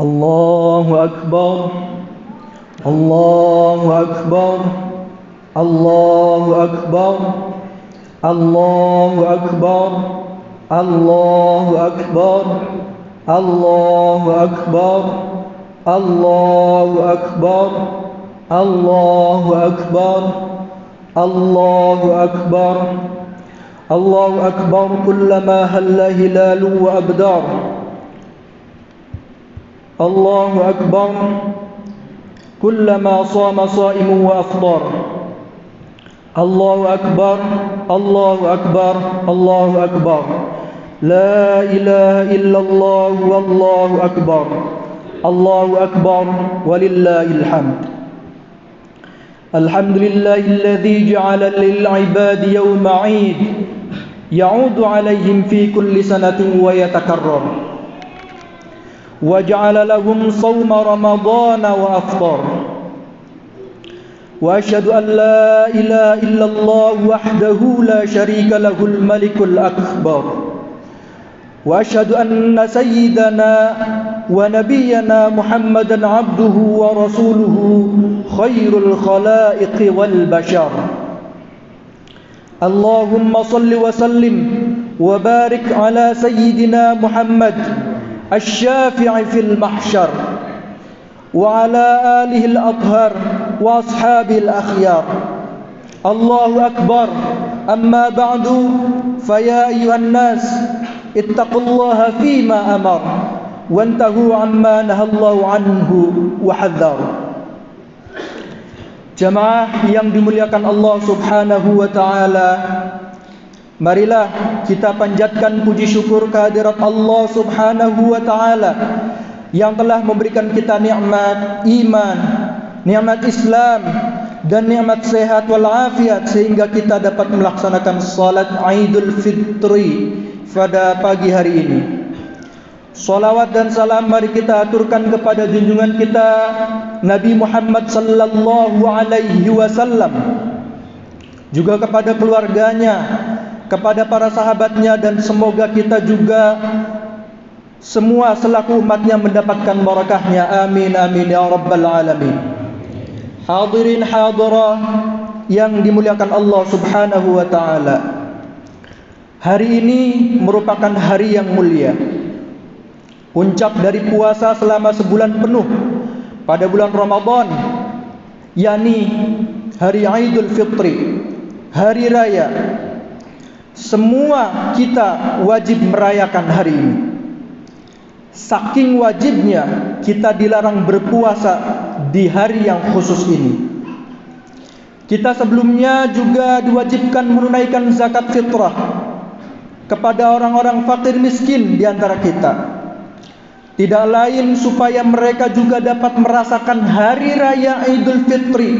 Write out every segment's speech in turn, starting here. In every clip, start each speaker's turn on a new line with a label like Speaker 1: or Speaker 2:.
Speaker 1: Allahu Akbar, Allahu Akbar, Allahu Akbar, Allahu Akbar, Allahu Akbar, Allahu Akbar, Allahu Akbar, Allahu Akbar, Allahu Akbar, Allahu Akbar, kullama halla hilalu wa abdar. Allahu Akbar, kullama sama saimu wa aftar. Allahu Akbar, Allahu Akbar, Allahu Akbar. La ilaha illallah wallahu akbar. Allahu Akbar walillahil hamd. Alhamdulillahilladzi ja'ala lil 'ibadi yawma 'id ya'udu 'alaihim fi kulli sanatin wa yatakarrar. وجعل لهم صوم رمضان وأفطار وأشهد أن لا إله إلا الله وحده لا شريك له الملك الأكبر وأشهد أن سيدنا ونبينا محمدا عبده ورسوله خير الخلائق والبشر اللهم صل وسلم وبارك على سيدنا محمد الشافع في المحشر وعلى آله الأطهار وأصحابه الأخيار الله أكبر أما بعد فيا أيها الناس اتقوا الله فيما أمر وانتهوا عما نهى الله عنه وحذر. Jamaah yang dimuliakan Allah Subhanahu wa taala, marilah kita panjatkan puji syukur kehadirat Allah Subhanahu wa taala yang telah memberikan kita nikmat iman, nikmat Islam dan nikmat sehat wal afiat sehingga kita dapat melaksanakan salat Idul Fitri pada pagi hari ini. Salawat dan salam mari kita aturkan kepada junjungan kita Nabi Muhammad sallallahu alaihi wasallam, juga kepada keluarganya, kepada para sahabatnya, dan semoga kita juga semua selaku umatnya mendapatkan barakahnya. Amin amin ya rabbal alamin. Hadirin hadirah yang dimuliakan Allah Subhanahu wa taala, hari ini merupakan hari yang mulia, puncak dari puasa selama sebulan penuh pada bulan Ramadan, yakni hari Idul Fitri, hari raya. Semua kita wajib merayakan hari ini. Saking wajibnya kita dilarang berpuasa di hari yang khusus ini. Kita sebelumnya juga diwajibkan menunaikan zakat fitrah kepada orang-orang fakir miskin di antara kita. Tidak lain supaya mereka juga dapat merasakan hari raya Idul Fitri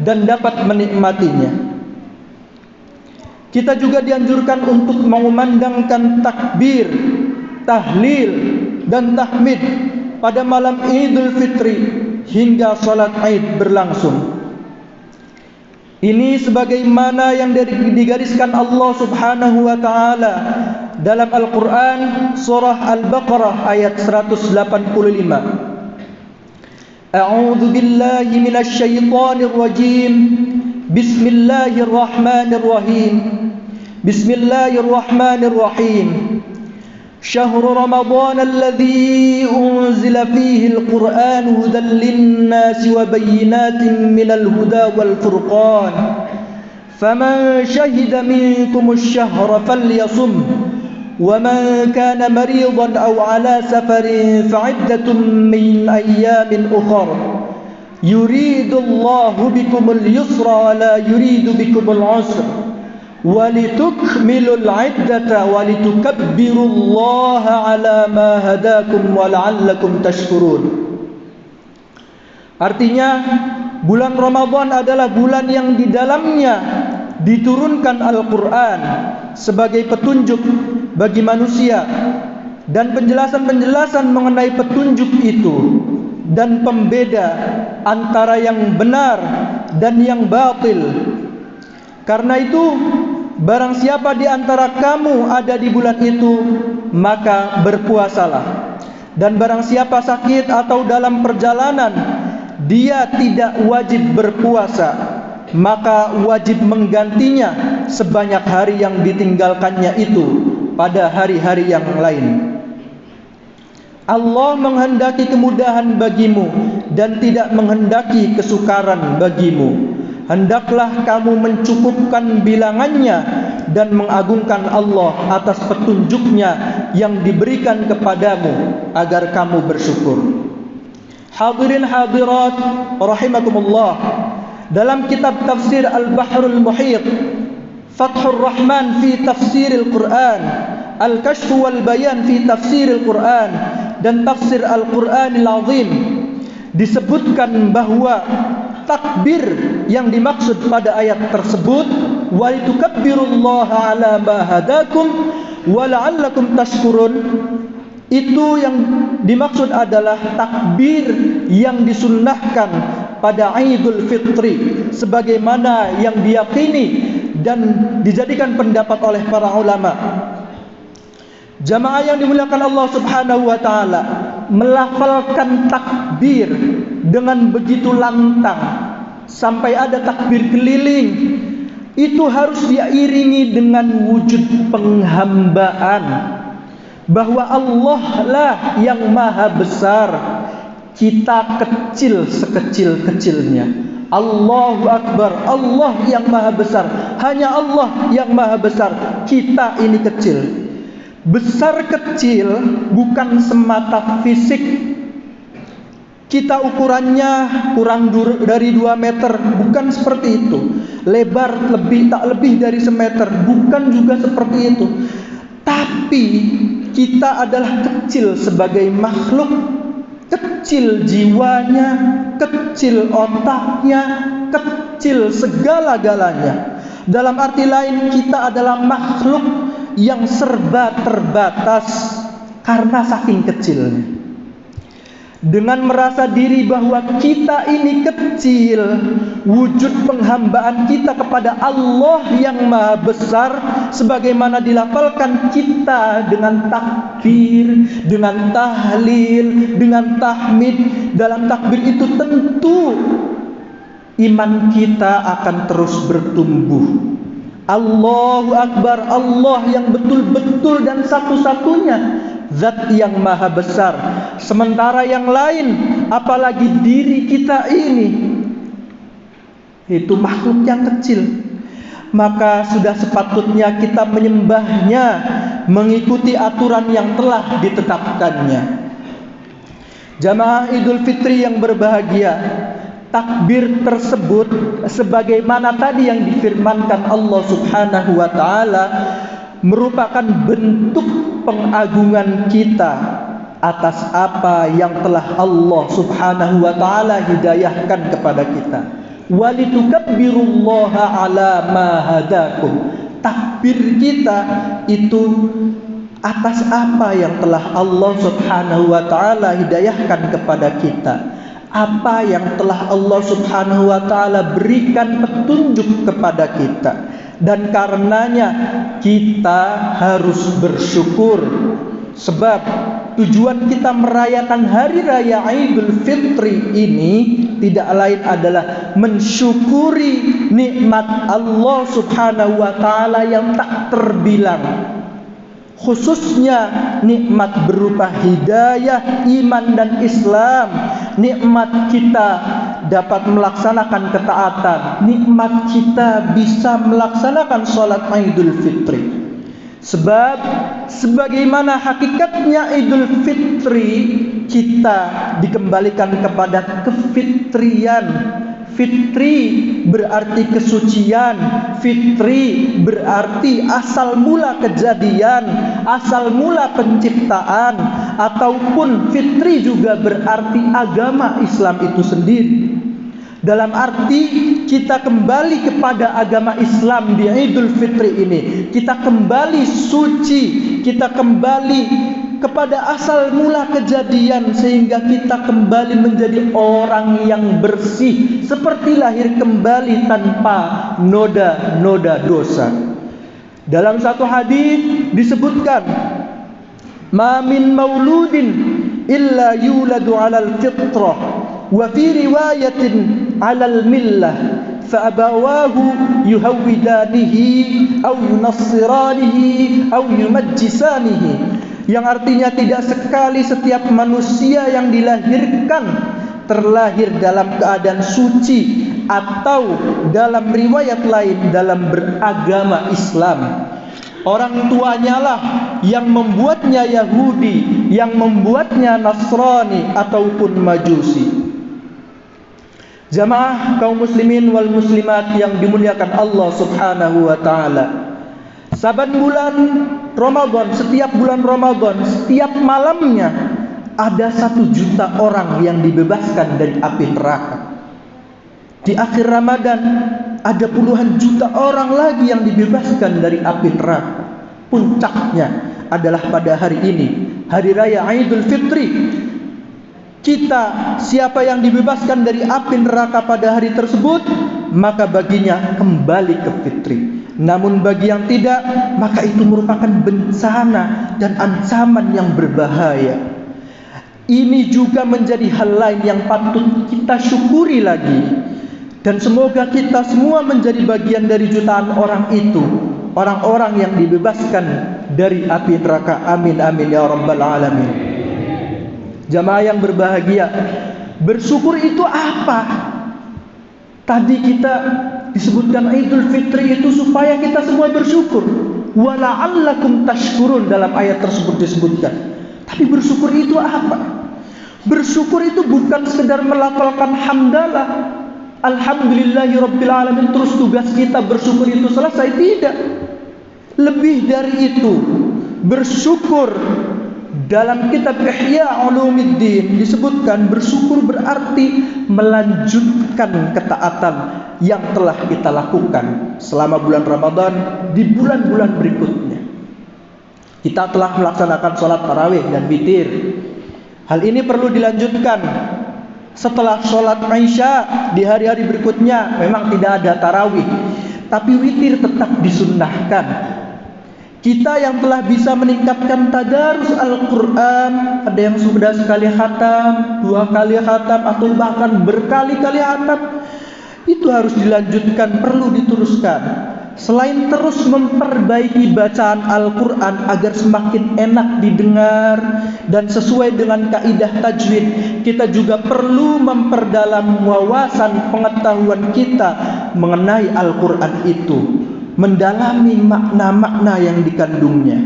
Speaker 1: dan dapat menikmatinya. Kita juga dianjurkan untuk mengumandangkan takbir, tahlil dan tahmid pada malam Idul Fitri hingga salat Id berlangsung. Ini sebagaimana yang digariskan Allah Subhanahu wa taala dalam Al-Qur'an surah Al-Baqarah ayat 185. A'udzu billahi minasy syaithanir rajim. Bismillahirrahmanirrahim. Bismillahirrahmanirrahim. Syahrul Ramadan alladzi unzila fihi al-Qur'an hudan lin-nasi wa bayyinatin minal huda wal furqan. Faman shahida minkum ash-shahra falyasum wa man kana maridan aw ala safarin fa'iddatun min ayyamin ukhra. Yuridullahu bikumul yusra wa la yuridu bikumul usra walitukmilul iddata walitukabbirullaha ala ma hadakum wa la'allakum tashkurun. Artinya, bulan Ramadan adalah bulan yang di dalamnya diturunkan Al-Quran sebagai petunjuk bagi manusia, dan penjelasan-penjelasan mengenai petunjuk itu dan pembeda antara yang benar dan yang batil. Karena itu, barang siapa di antara kamu ada di bulan itu, maka berpuasalah. Dan barang siapa sakit atau dalam perjalanan, dia tidak wajib berpuasa, maka wajib menggantinya sebanyak hari yang ditinggalkannya itu pada hari-hari yang lain. Allah menghendaki kemudahan bagimu dan tidak menghendaki kesukaran bagimu. Hendaklah kamu mencukupkan bilangannya dan mengagungkan Allah atas petunjuknya yang diberikan kepadamu agar kamu bersyukur. Hadirin hadirat rahimakumullah, dalam kitab tafsir Al-Bahrul Muhit, Fathur Rahman fi Tafsiril Quran, Al-Kashf wal Bayan fi Tafsiril Quran, dan Tafsir Al-Quranil Azim, disebutkan bahwa takbir yang dimaksud pada ayat tersebut, wa litukabbirullaha ala ma hadakum wa la'allakum tashkurun, itu yang dimaksud adalah takbir yang disunnahkan pada Idul Fitri sebagaimana yang diyakini dan dijadikan pendapat oleh para ulama. Jamaah yang dimuliakan Allah Subhanahu wa taala, melafalkan takbir dengan begitu lantang sampai ada takbir keliling, itu harus diiringi dengan wujud penghambaan bahwa Allah lah yang maha besar, kita kecil sekecil-kecilnya. Allahu Akbar, Allah yang maha besar, hanya Allah yang maha besar, kita ini kecil. Besar kecil bukan semata fisik, kita ukurannya kurang dari 2 meter, bukan seperti itu. Lebar tak lebih dari semeter, bukan juga seperti itu. Tapi kita adalah kecil sebagai makhluk, kecil jiwanya, kecil otaknya, kecil segala-galanya. Dalam arti lain, kita adalah makhluk yang serba terbatas karena saking kecilnya. Dengan merasa diri bahwa kita ini kecil, wujud penghambaan kita kepada Allah yang maha besar sebagaimana dilafalkan kita dengan takbir, dengan tahlil, dengan tahmid. Dalam takbir itu tentu iman kita akan terus bertumbuh. Allahu Akbar, Allah yang betul-betul dan satu-satunya Zat yang maha besar. Sementara yang lain, apalagi diri kita ini, itu makhluk yang kecil. Maka sudah sepatutnya kita menyembahnya, mengikuti aturan yang telah ditetapkannya. Jamaah Idul Fitri yang berbahagia, takbir tersebut sebagaimana tadi yang difirmankan Allah Subhanahu wa taala merupakan bentuk pengagungan kita atas apa yang telah Allah Subhanahu wa taala hidayahkan kepada kita. Walitukabbirullaha ala ma hadakum. Takbir kita itu atas apa yang telah Allah Subhanahu wa taala hidayahkan kepada kita. Apa yang telah Allah Subhanahu wa taala berikan petunjuk kepada kita. Dan karenanya kita harus bersyukur. Sebab tujuan kita merayakan hari raya Idul Fitri ini tidak lain adalah mensyukuri nikmat Allah Subhanahu wa taala yang tak terbilang. Khususnya nikmat berupa hidayah, iman dan Islam. Nikmat kita dapat melaksanakan ketaatan, nikmat kita bisa melaksanakan sholat Idul Fitri. Sebab sebagaimana hakikatnya Idul Fitri, kita dikembalikan kepada kefitrian. Fitri berarti kesucian, fitri berarti asal mula kejadian, asal mula penciptaan, ataupun fitri juga berarti agama Islam itu sendiri. Dalam arti kita kembali kepada agama Islam di Idul Fitri ini, kita kembali suci, kita kembali kepada asal mula kejadian sehingga kita kembali menjadi orang yang bersih seperti lahir kembali tanpa noda-noda dosa. Dalam satu hadis disebutkan, "Ma min mauludin illa yuladu 'alal fitrah wa fi riwayatin 'alal millah fa abawahu yuhawwidanihi aw yunassiranihi aw yumajjisanihi, yang artinya tidak sekali setiap manusia yang dilahirkan terlahir dalam keadaan suci, atau dalam riwayat lain dalam beragama Islam. Orang tuanya lah yang membuatnya Yahudi, yang membuatnya Nasrani ataupun Majusi. Jamaah kaum muslimin wal muslimat yang dimuliakan Allah Subhanahu wa taala. Saban bulan Ramadan, setiap bulan Ramadan, setiap malamnya ada 1 juta orang yang dibebaskan dari api neraka. Di akhir Ramadan ada puluhan juta orang lagi yang dibebaskan dari api neraka. Puncaknya adalah pada hari ini, hari raya Idul Fitri. Kita, siapa yang dibebaskan dari api neraka pada hari tersebut, maka baginya kembali ke fitri. Namun bagi yang tidak, maka itu merupakan bencana dan ancaman yang berbahaya. Ini juga menjadi hal lain yang patut kita syukuri lagi. Dan semoga kita semua menjadi bagian dari jutaan orang itu, orang-orang yang dibebaskan dari api neraka. Amin amin ya rabbal alamin. Jamaah yang berbahagia, bersyukur itu apa? Tadi kita disebutkan Idul Fitri itu supaya kita semua bersyukur. Wa la'allakum tashkurun, dalam ayat tersebut disebutkan. Tapi bersyukur itu apa? Bersyukur itu bukan sekedar melafalkan hamdalah, alhamdulillahi rabbil alamin, terus tugas kita bersyukur itu selesai. Tidak. Lebih dari itu. Bersyukur dalam kitab Ihya Ulumuddin disebutkan bersyukur berarti melanjutkan ketaatan yang telah kita lakukan selama bulan Ramadan di bulan-bulan berikutnya. Kita telah melaksanakan sholat tarawih dan witir. Hal ini perlu dilanjutkan setelah sholat Isya di hari-hari berikutnya. Memang tidak ada tarawih, tapi witir tetap disunnahkan. Kita yang telah bisa meningkatkan tadarus Al-Quran, ada yang sudah sekali khatam, 2 kali khatam, atau bahkan berkali-kali khatam, itu harus dilanjutkan, perlu diteruskan. Selain terus memperbaiki bacaan Al-Quran agar semakin enak didengar dan sesuai dengan kaidah tajwid, kita juga perlu memperdalam wawasan pengetahuan kita mengenai Al-Quran itu, mendalami makna-makna yang dikandungnya.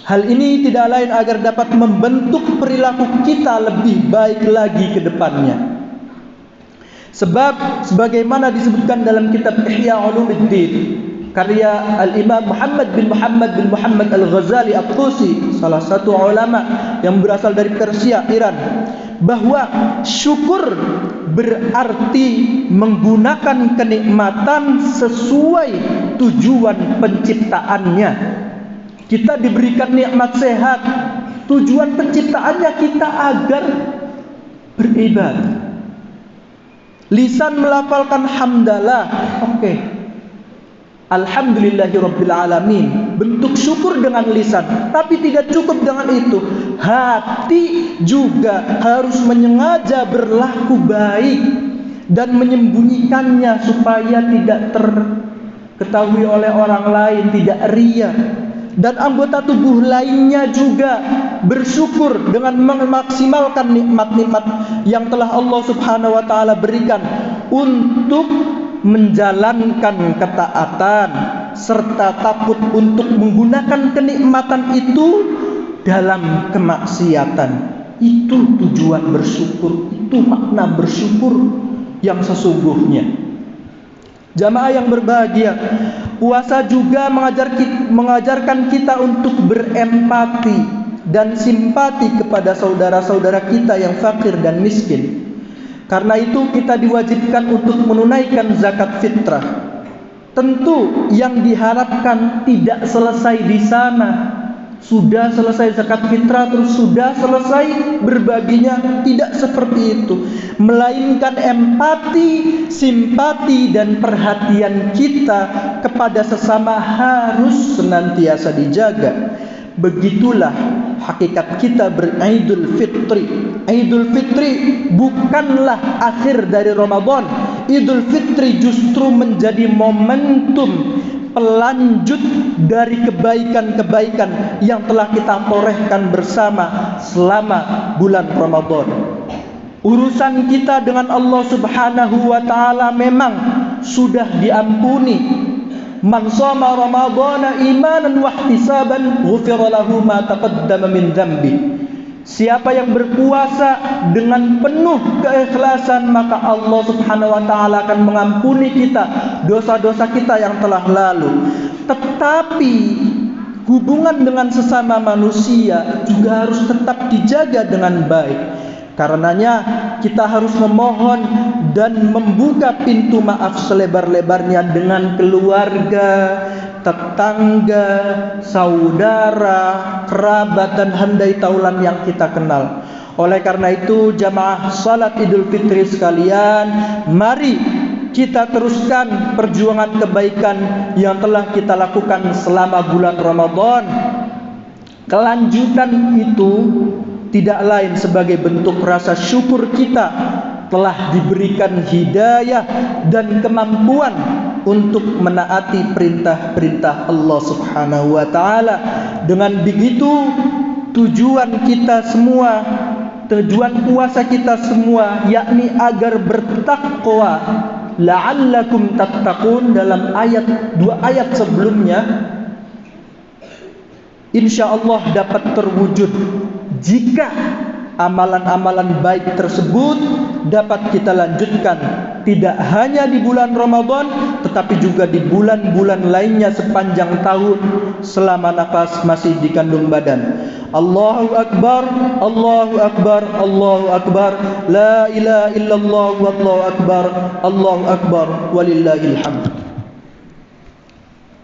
Speaker 1: Hal ini tidak lain agar dapat membentuk perilaku kita lebih baik lagi ke depannya. Sebab sebagaimana disebutkan dalam kitab Ihya Ulumuddin karya Al-Imam Muhammad bin Muhammad Al-Ghazali At-Tusi, salah satu ulama yang berasal dari Persia, Iran, bahwa syukur berarti menggunakan kenikmatan sesuai tujuan penciptaannya. Kita diberikan nikmat sehat, tujuan penciptaannya kita agar beribadah. Lisan melafalkan hamdalah, oke. Alhamdulillahi rabbil alamin, bentuk syukur dengan lisan. Tapi tidak cukup dengan itu, hati juga harus menyengaja berlaku baik dan menyembunyikannya supaya tidak terketahui oleh orang lain, tidak riya. Dan anggota tubuh lainnya juga bersyukur dengan memaksimalkan nikmat-nikmat yang telah Allah Subhanahu wa taala berikan untuk menjalankan ketaatan serta takut untuk menggunakan kenikmatan itu dalam kemaksiatan. Itu tujuan bersyukur, itu makna bersyukur yang sesungguhnya. Jamaah yang berbahagia, puasa juga mengajarkan kita untuk berempati dan simpati kepada saudara-saudara kita yang fakir dan miskin. Karena itu kita diwajibkan untuk menunaikan zakat fitrah. Tentu yang diharapkan tidak selesai di sana. Sudah selesai zakat fitrah terus sudah selesai berbaginya, tidak seperti itu. Melainkan empati, simpati dan perhatian kita kepada sesama harus senantiasa dijaga. Begitulah hakikat kita beridul fitri. Idul Fitri bukanlah akhir dari Ramadan. Idul Fitri justru menjadi momentum pelanjut dari kebaikan-kebaikan yang telah kita torehkan bersama selama bulan Ramadan. Urusan kita dengan Allah Subhanahu wa taala memang sudah diampuni. Man shoma Ramadhana imanan wa ihtisaban ghufira lahu ma taqaddama min dzambi. Siapa yang berpuasa dengan penuh keikhlasan, maka Allah Subhanahu wa taala akan mengampuni kita dosa-dosa kita yang telah lalu. Tetapi hubungan dengan sesama manusia juga harus tetap dijaga dengan baik. Karenanya kita harus memohon dan membuka pintu maaf selebar-lebarnya dengan keluarga, tetangga, saudara, kerabat dan handai taulan yang kita kenal. Oleh karena itu, jamaah salat Idul Fitri sekalian, mari kita teruskan perjuangan kebaikan yang telah kita lakukan selama bulan Ramadan. Kelanjutan itu tidak lain sebagai bentuk rasa syukur kita telah diberikan hidayah dan kemampuan untuk menaati perintah-perintah Allah Subhanahu wa taala. Dengan begitu tujuan kita semua, tujuan puasa kita semua yakni agar bertakwa, la'allakum tattaqun, dalam dua ayat sebelumnya insyaallah dapat terwujud jika amalan-amalan baik tersebut dapat kita lanjutkan tidak hanya di bulan Ramadan tetapi juga di bulan-bulan lainnya sepanjang tahun selama nafas masih dikandung badan. Allahu Akbar, Allahu Akbar, Allahu Akbar, la ilaha illallah wallahu akbar, Allahu Akbar, walillahil hamd.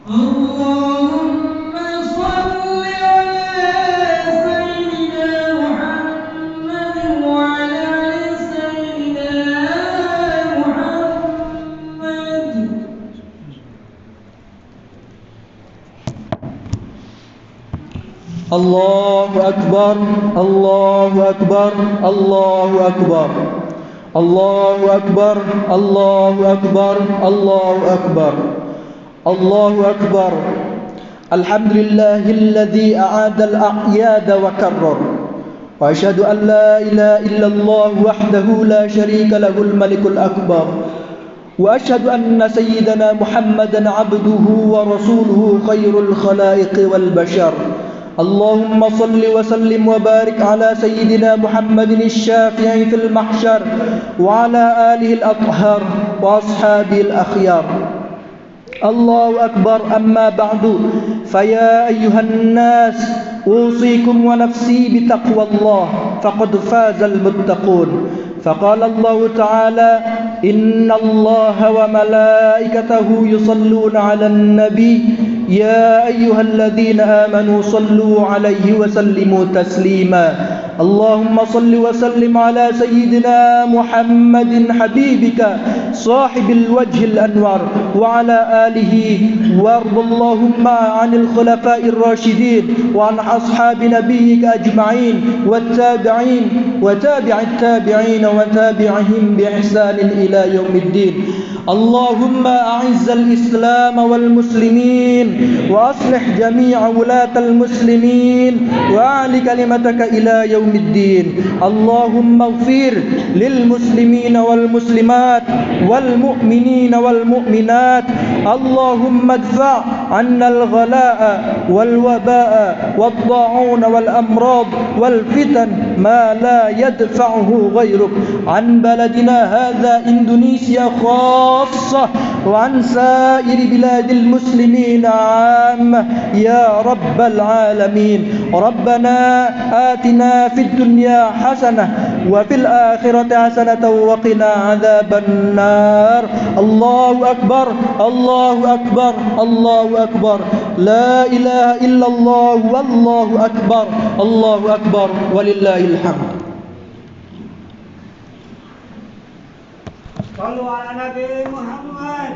Speaker 2: Allahumma shalli
Speaker 1: Allahu Akbar, Allahu Akbar, Allahu Akbar, Allahu Akbar, Allahu Akbar, Allahu Akbar, Allahu Akbar. Alhamdulillahilladzi a'ada al-a'yada wa karrar. Wa asyhadu an la ilaha illallah wahdahu la syarika lahul malikul akbar. Wa asyhadu anna sayyidana Muhammadan 'abduhu wa rasuluhu khairul khalaiqi wal bashar. اللهم صل وسلم وبارك على سيدنا محمد الشافع في المحشر وعلى آله الأطهار وأصحابه الأخيار. الله أكبر. أما بعد فيا أيها الناس أوصيكم ونفسي بتقوى الله فقد فاز المتقون. فقال الله تعالى إن الله وملائكته يصلون على النبي يا أيها الذين آمنوا صلوا عليه وسلموا تسليما. اللهم صل وسلم على سيدنا محمد حبيبك صاحب الوجه الأنور وعلى آله، وارض اللهم عن الخلفاء الراشدين وعن أصحاب نبيك أجمعين والتابعين وتابع التابعين وتابعهم بإحسان إلى يوم الدين. اللهم أعز الإسلام والمسلمين وأصلح جميع ولاة المسلمين وأعل كلمتك إلى يوم الدين. اللهم اغفر للمسلمين والمسلمات والمؤمنين والمؤمنات. اللهم ادفع عنا الغلاء والوباء والطاعون والأمراض والفتن ما لا يدفعه غيرك عن بلدنا هذا إندونيسيا خاصة وعن سائر بلاد المسلمين عامة يا رب العالمين. ربنا آتنا في الدنيا حسنة وفي الآخرة حسنة وقنا عذاب النار. الله أكبر، الله أكبر، الله أكبر، لا إله إلا الله والله أكبر، الله أكبر ولله الحمد.
Speaker 2: صلوا على نبي محمد.